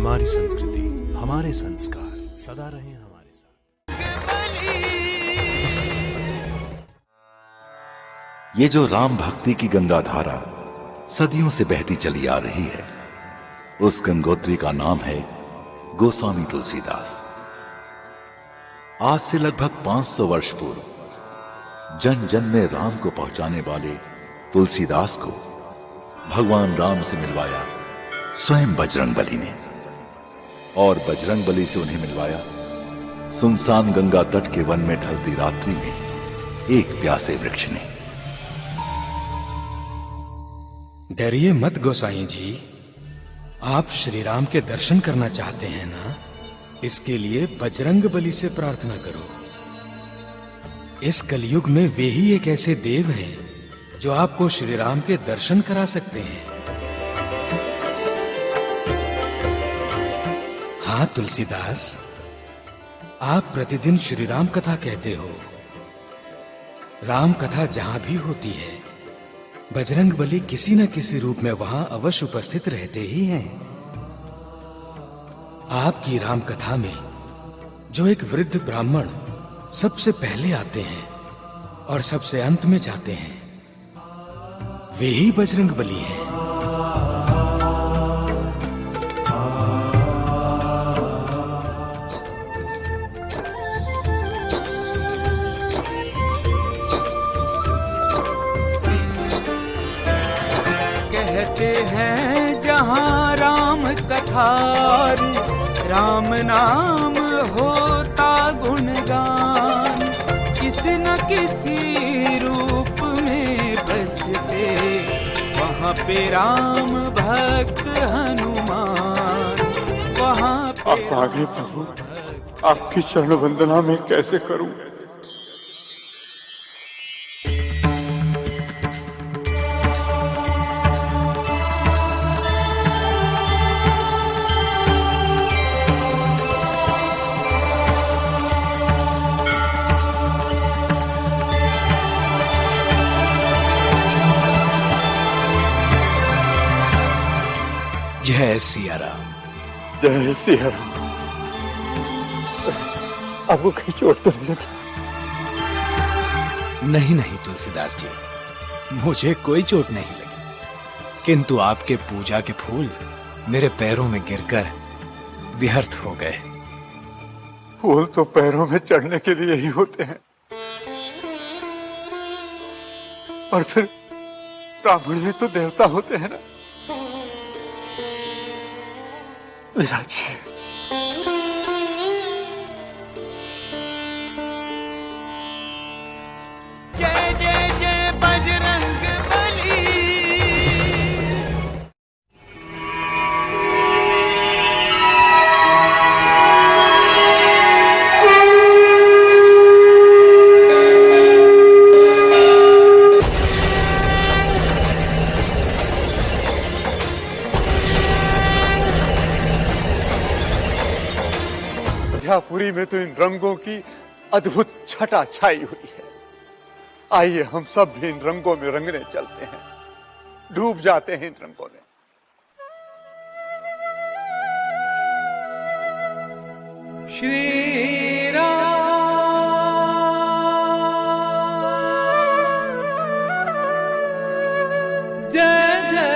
हमारी संस्कृति, हमारे संस्कार सदा रहे हमारे साथ। ये जो राम भक्ति की गंगा धारा सदियों से बहती चली आ रही है, उस गंगोत्री का नाम है गोस्वामी तुलसीदास। आज से लगभग 500 वर्ष पूर्व जन जन में राम को पहुंचाने वाले तुलसीदास को भगवान राम से मिलवाया स्वयं बजरंगबली ने, और बजरंगबली से उन्हें मिलवाया सुनसान गंगा तट के वन में ढलती रात्रि में एक प्यासे वृक्ष ने। डरिए मत गोसाई जी, आप श्री राम के दर्शन करना चाहते हैं ना? इसके लिए बजरंगबली से प्रार्थना करो। इस कलयुग में वे ही एक ऐसे देव हैं जो आपको श्री राम के दर्शन करा सकते हैं। हाँ तुलसीदास, आप प्रतिदिन श्री राम कथा कहते हो। राम कथा जहां भी होती है, बजरंगबली किसी न किसी रूप में वहां अवश्य उपस्थित रहते ही हैं। आपकी राम कथा में जो एक वृद्ध ब्राह्मण सबसे पहले आते हैं और सबसे अंत में जाते हैं, वे ही बजरंगबली हैं। कहते हैं जहां राम कथार, राम नाम होता गुणगान। किसी न किसी रूप में बसते वहाँ पे राम भक्त हनुमान। वहाँ पे आप आगे प्रभु, आपकी चरण वंदना में कैसे करूं? जय सिया राम। जय सिया राम। आपको कहीं चोट तो नहीं लगी? नहीं नहीं तुलसीदास जी, मुझे कोई चोट नहीं लगी, किंतु आपके पूजा के फूल मेरे पैरों में गिरकर व्यर्थ हो गए। फूल तो पैरों में चढ़ने के लिए ही होते हैं, और फिर ब्राह्मण भी तो देवता होते हैं ना। विराज जी, जय जय जय बजरंगबली। पुरी में तो इन रंगों की अद्भुत छटा छाई हुई है। आइए हम सब भी इन रंगों में रंगने चलते हैं, डूब जाते हैं इन रंगों में। श्री राम जय जय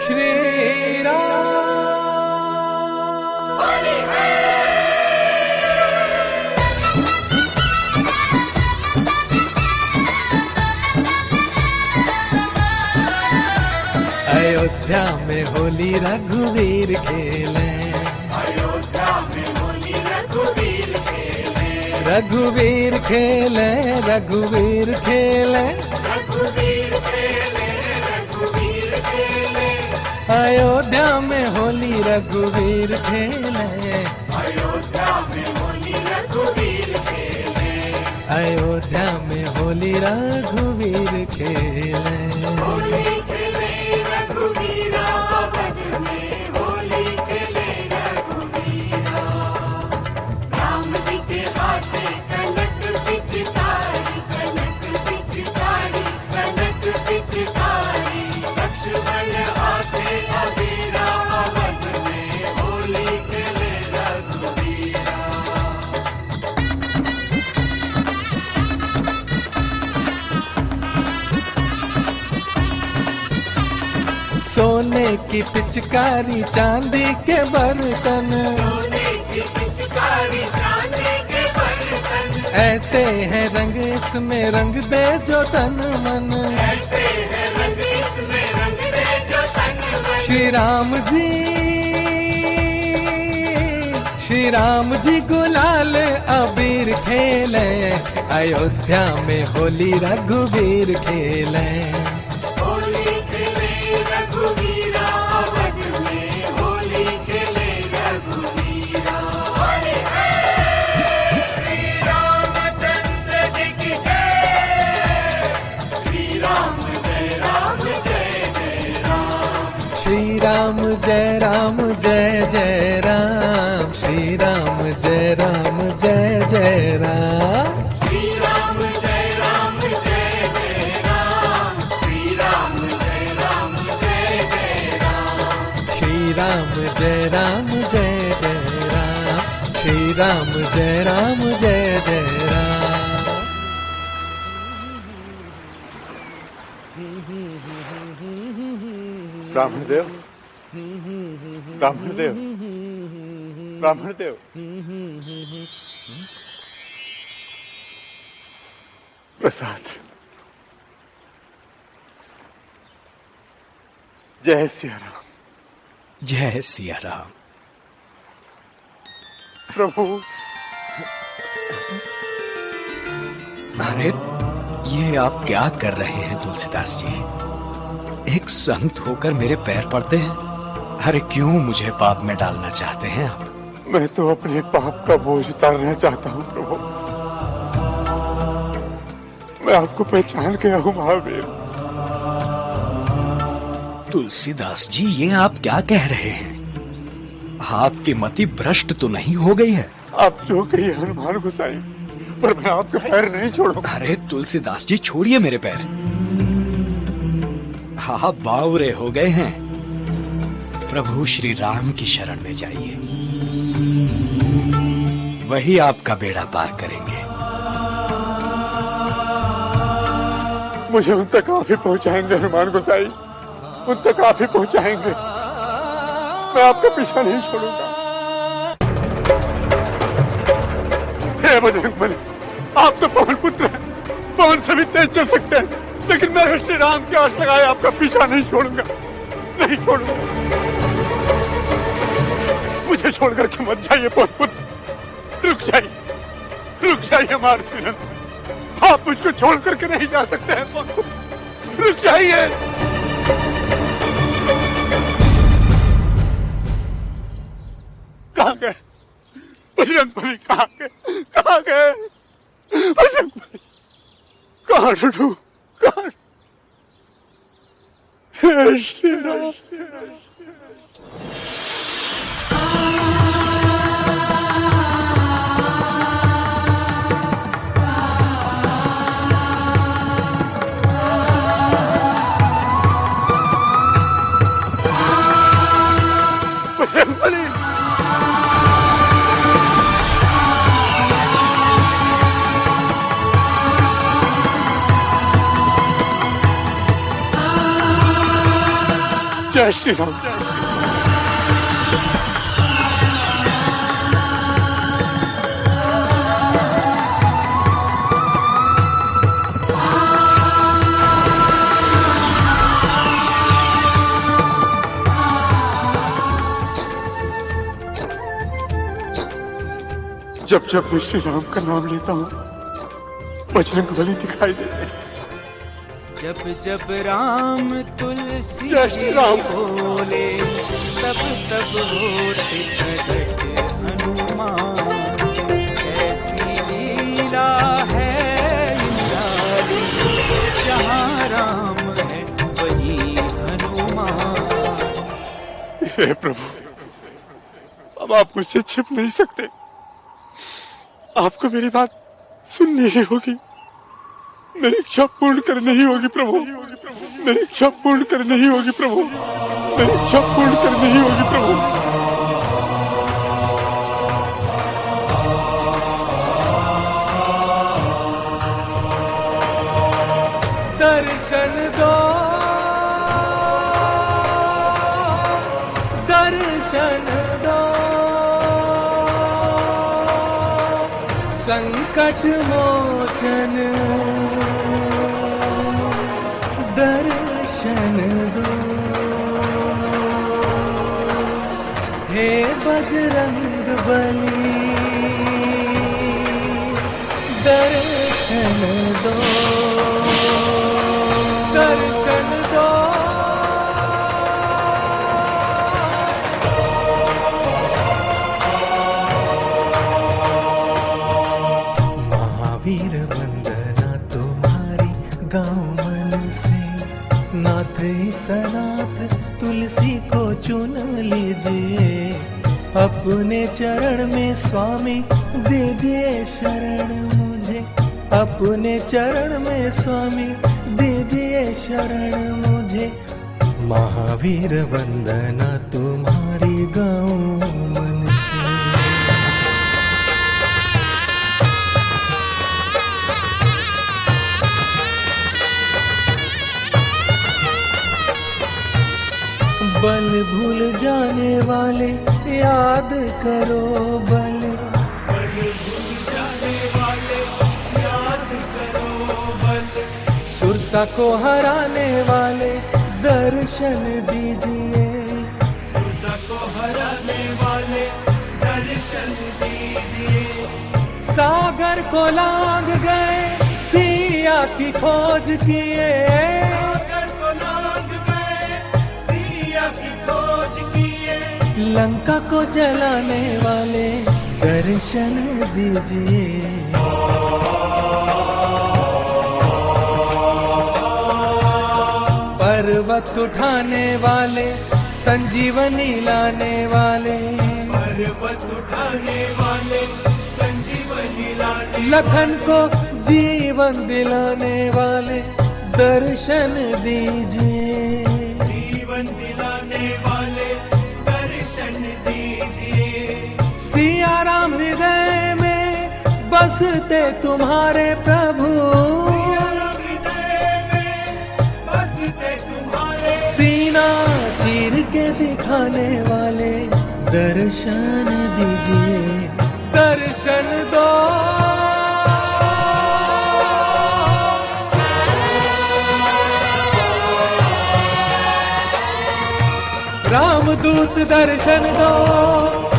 श्री राम। अयोध्या में होली रघुवीर खेले, अयोध्या में होली रघुवीर खेले, रघुवीर खेले, रघुवीर खेले, रघुवीर खेले, रघुवीर खेले। अयोध्या में होली रघुवीर खेले, अयोध्या में होली रघुवीर खेले, अयोध्या में होली रघुवीर खेले। लक्ष्मण आते सोने की पिचकारी चांदी के बर्तन, ऐसे है रंग इसमें रंग दे जो तन मन। श्री राम जी गुलाल अबीर खेले, अयोध्या में होली रघुवीर खेले। होली खेले रघुवीरा, अवध में होली खेले रघुवीरा। होली है श्री रामचंद्र जी की जय, श्री राम जय राम जय जय राम। श्री राम जय राम जय जय राम, श्री राम जय राम जय जय राम। श्री राम जय राम जय जय राम, श्री राम जय राम जय जय राम। श्री राम जय राम जय जय राम, श्री राम जय राम जय जय राम। ब्राह्मण देव, ब्राह्मण देव, ब्राह्मण देव। प्रसाद। जय सिया राम। जय सिया राम। प्रभु। अरे ये आप क्या कर रहे हैं तुलसीदास जी? एक संत होकर मेरे पैर पड़ते हैं। अरे क्यों मुझे पाप में डालना चाहते हैं आप? मैं तो अपने पाप का बोझ उतारना चाहता हूँ प्रभु। मैं आपको पहचान गया हूँ महावीर। तुलसीदास जी ये आप क्या कह रहे हैं? आपकी मति भ्रष्ट तो नहीं हो गई है? आप जो कहिए हनुमान गोसाई, पर मैं आपके पैर नहीं छोड़ूंगा। अरे तुलसीदास जी छोड़िए मेरे पैर। आप बावरे हो गए हैं। प्रभु श्री राम की शरण में जाइए, वही आपका बेड़ा पार करेंगे। मुझे उन तक आप ही पहुंचाएंगे हनुमान गोसाई, उन तक आप ही पहुंचाएंगे। मैं आपका पीछा नहीं छोड़ूंगा। हे बजरंगबली, आप तो पवन पुत्र हैं, पवन से भी तेज चल सकते हैं, लेकिन मैं श्री राम की आस लगाए आपका पीछा नहीं छोड़ूंगा, नहीं छोड़ूंगा। मुझे छोड़कर के मत जाइए पवन पुत्र, रुक जाइए हमारे श्रीनंद। आप मुझको छोड़ करके नहीं जा सकते हैं पवन पुत्र, रुक जाइए। कहाँ गए बजरंगबली? कहाँ गए बजरंगबली? कहाँ ढूंढूं? कहाँ? हे श्री राम। बजरंगबली, जय श्री राम। जय श्री राम। जब जब मैं श्री राम का नाम लेता हूँ, बजरंगबली दिखाई देते हैं। जब जब राम तुलसी जय श्री राम बोले, तब तब होते प्रकट हनुमान। ऐसी लीला है निराली, जहाँ राम है वही हनुमान। हे प्रभु, अब आप मुझसे छिप नहीं सकते। आपको मेरी बात सुननी ही होगी, मेरी इच्छा पूर्ण करनी ही होगी प्रभु। मेरी इच्छा पूर्ण करनी ही होगी प्रभु। मेरी इच्छा पूर्ण करनी ही होगी प्रभु। दर्शन दो संकट मोचन दर्शन दो, हे बजरंग बली दर्शन दो, दर्शन दो। महावीर वंदना तुम्हारी गाँव मन से, नाथ सनाथ तुलसी को चुन लीजिए, अपने चरण में स्वामी दीजिए शरण मुझे, अपने चरण में स्वामी दीजिए शरण मुझे। महावीर वंदना तुम्हारी गाँव मन से। बल भूल जाने वाले याद करो बल, बल भूल जाने वाले याद करो बल, सुरसा को हराने वाले दर्शन दीजिए, सुरसा को हराने वाले दर्शन दीजिए, सागर को लांग गए सिया की खोज किए, सागर को लांग गए सिया की खोज किए, लंका को जलाने वाले दर्शन दीजिए, पर्वत उठाने वाले संजीवनी लाने वाले, पर्वत उठाने वाले संजीवनी लाने, लखन को जीवन दिलाने वाले दर्शन दीजिए, जीवन दिलाने वाले दर्शन दीजिए, सिया राम हृदय में बसते तुम्हारे प्रभु, हृदय में बसते तुम्हारे, सीना चीर के दिखाने वाले दर्शन दीजिए, दर्शन दो। रामदूत दर्शन दो,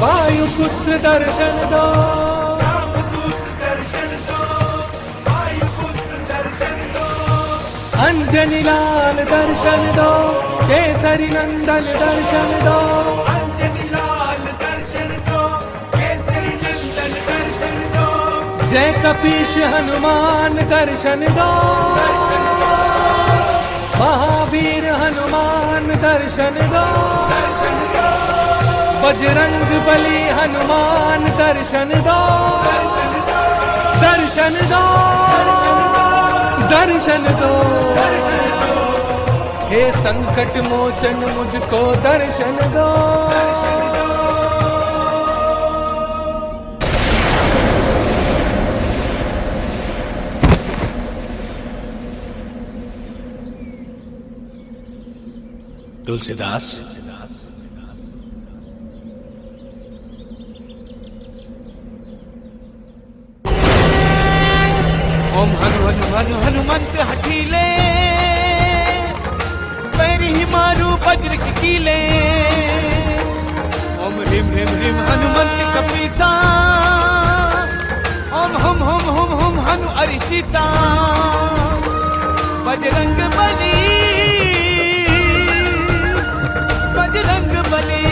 वायुपुत्र दर्शन दो, रामदूत दर्शन दो, वायुपुत्र दर्शन दो, अंजनी लाल दर्शन दो, केसरी नंदन दर्शन दो, अंजनी लाल दर्शन दो, केसरी नंदन दर्शन दो, जय कपीश हनुमान दर्शन दो, महावीर हनुमान दर्शन दो, बजरंग बली हनुमान दर्शन दो, दर्शन दो, दर्शन दो, हे संकट मोचन मुझको दर्शन दो। तुलसीदास, ओम हनु हनु हनु हनुमंत हठीले, पैर ही मारू वज्र की कीले, ओम ह्रीम ह्रीम ह्रीम हनुमंत कपीसा, ओम हम हनु अरिसीता, बजरंग बली बजरंग बली,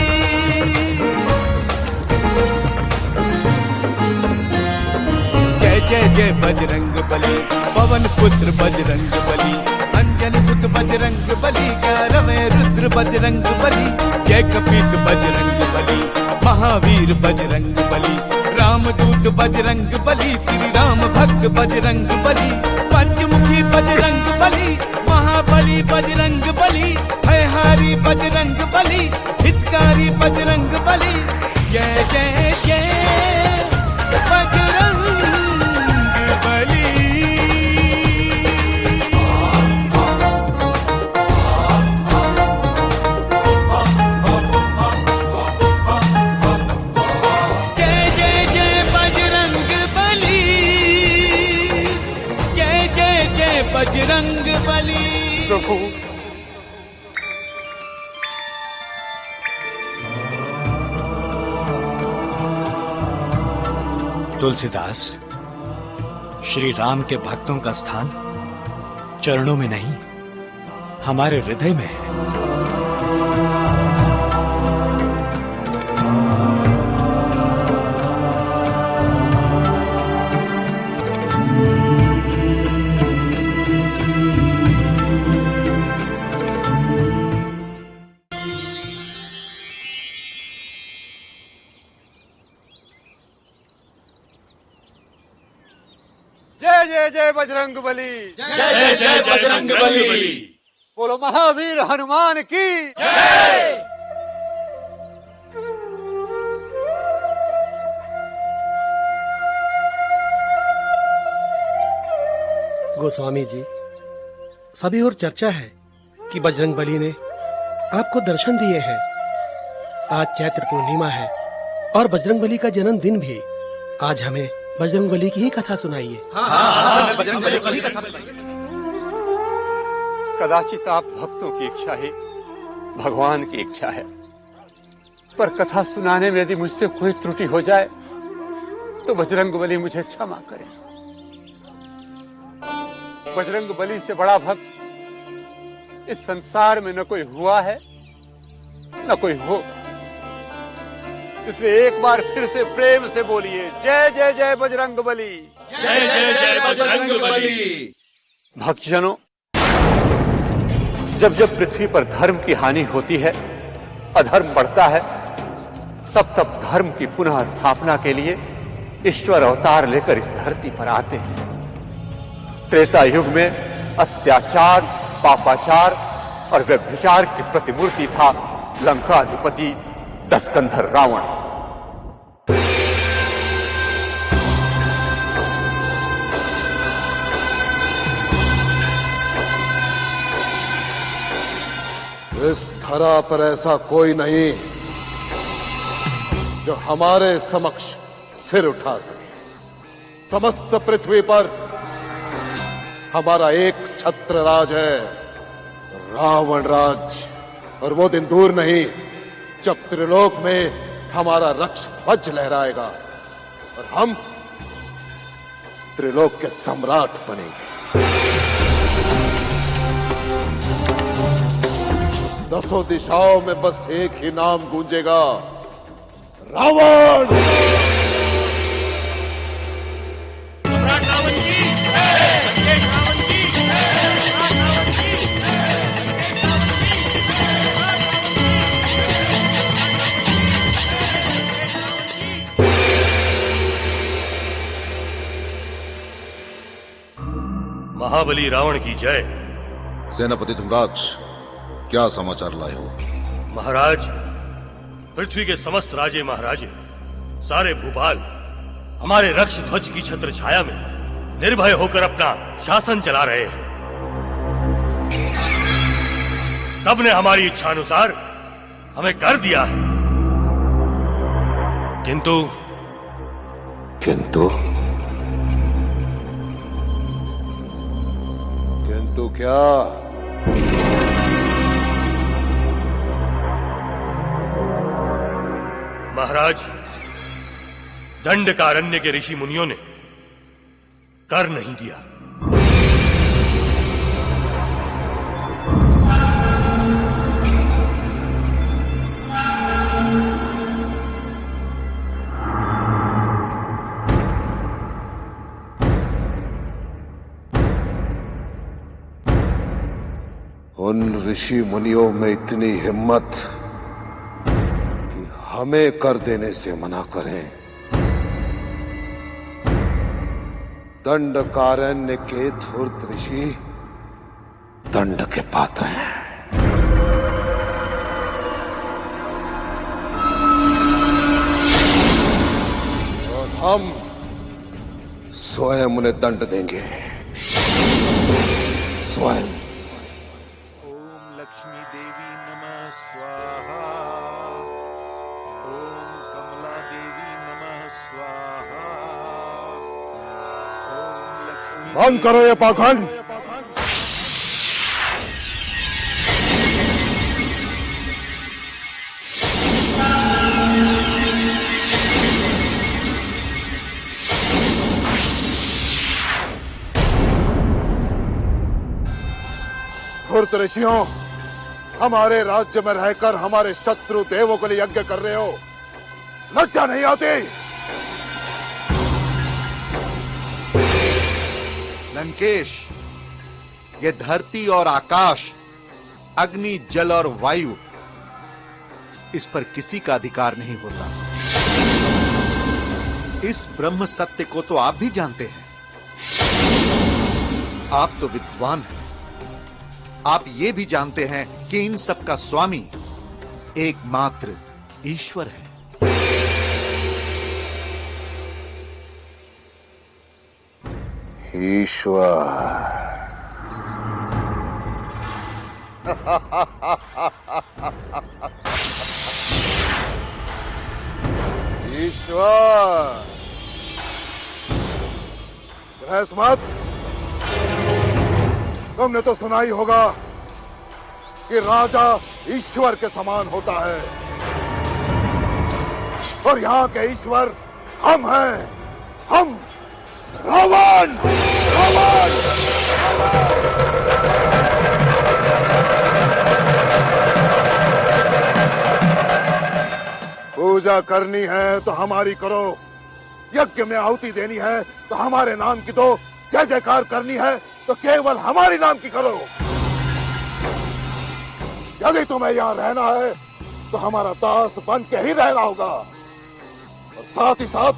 जय जय जय बजरंग बली, पवन पुत्र बजरंग बली, अंजन सुत बजरंग बली, गौरव रुद्र बजरंग बली, जय कपीस बजरंग बली, महावीर बजरंग बली, रामदूत बजरंग बली, श्री राम भक्त बजरंग बली, पंचमुखी बजरंग बली, महाबली बजरंग बली, भयहारी बजरंग बली, हितकारी बजरंग बली, जय जय जय बजरंग बली। जय जय जय बजरंग बली। प्रभु। तुलसीदास, श्री राम के भक्तों का स्थान चरणों में नहीं, हमारे हृदय में है। जय जय जय बजरंगबली। जय जय बजरंगबली। बोलो महावीर हनुमान की जय। गोस्वामी जी, सभी और चर्चा है कि बजरंगबली ने आपको दर्शन दिए हैं। आज चैत्र पूर्णिमा है और बजरंगबली का जन्मदिन भी। आज हमें बजरंगबली की ही कथा सुनाइए। हाँ, बजरंगबली की ही कथा सुनाइए। कदाचित आप भक्तों की इच्छा ही भगवान की इच्छा है, पर कथा सुनाने में यदि मुझसे कोई त्रुटि हो जाए तो बजरंगबली मुझे क्षमा करें। बजरंगबली से बड़ा भक्त इस संसार में न कोई हुआ है न कोई होगा। इसलिए एक बार फिर से प्रेम से बोलिए, जय जय जय बजरंगबली। जय जय जय बजरंगबली। भक्तजनों, जब जब पृथ्वी पर धर्म की हानि होती है, अधर्म बढ़ता है, तब तब धर्म की पुनः स्थापना के लिए ईश्वर अवतार लेकर इस धरती पर आते हैं। त्रेता युग में अत्याचार, पापाचार और व्यभिचार की प्रतिमूर्ति था लंकाधिपति दशकंधर रावण। इस धरा पर ऐसा कोई नहीं जो हमारे समक्ष सिर उठा सके। समस्त पृथ्वी पर हमारा एक छत्र राज है, रावण राज। और वो दिन दूर नहीं जब त्रिलोक में हमारा रक्ष ध्वज लहराएगा और हम त्रिलोक के सम्राट बनेंगे। दसों दिशाओं में बस एक ही नाम गूंजेगा, रावण। महाबली रावण की जय। सेनापति धूम्राक्ष, क्या समाचार लाए हो? महाराज, पृथ्वी के समस्त राजे महाराजे, सारे भूपाल हमारे रक्ष ध्वज की छत्र छाया में निर्भय होकर अपना शासन चला रहे हैं। सबने हमारी इच्छा अनुसार हमें कर दिया है, किंतु क्या? महाराज, दंडकारण्य के ऋषि मुनियों ने कर नहीं दिया। उन ऋषि मुनियों में इतनी हिम्मत कि हमें कर देने से मना करें। दंडकारण्य के धूर्त ऋषि दंड के पात्र हैं और हम स्वयं उन्हें दंड देंगे, स्वयं। बंद करो ये पाखंड। धूर्त ऋषियों, हमारे राज्य में रहकर हमारे शत्रु देवों के लिए यज्ञ कर रहे हो, लज्जा नहीं आती? लंकेश, ये धरती और आकाश, अग्नि, जल और वायु, इस पर किसी का अधिकार नहीं होता। इस ब्रह्म सत्य को तो आप भी जानते हैं। आप तो विद्वान हैं। आप ये भी जानते हैं कि इन सब का स्वामी एकमात्र ईश्वर है। ईश्वर। ईश्वर। बहस मत। तुमने तो सुना ही होगा कि राजा ईश्वर के समान होता है, और यहाँ के ईश्वर हम हैं। हम रावण। रावण। पूजा करनी है तो हमारी करो, यज्ञ में आहुति देनी है तो हमारे नाम की दो, जय जयकार करनी है तो केवल हमारी नाम की करो। यदि तुम्हें यहाँ रहना है तो हमारा दास बन के ही रहना होगा, और साथ ही साथ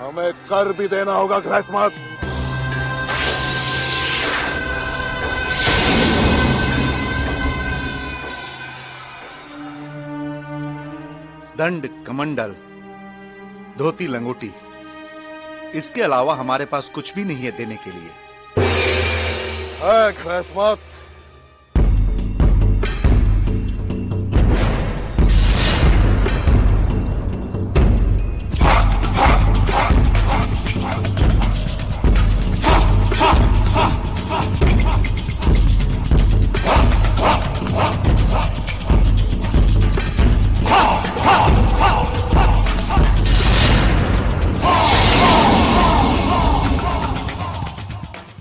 हमें कर भी देना होगा गृहस्मत। दंड, कमंडल, धोती, लंगोटी, इसके अलावा हमारे पास कुछ भी नहीं है देने के लिए। है गृहस्मत।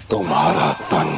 तुम्हारा तन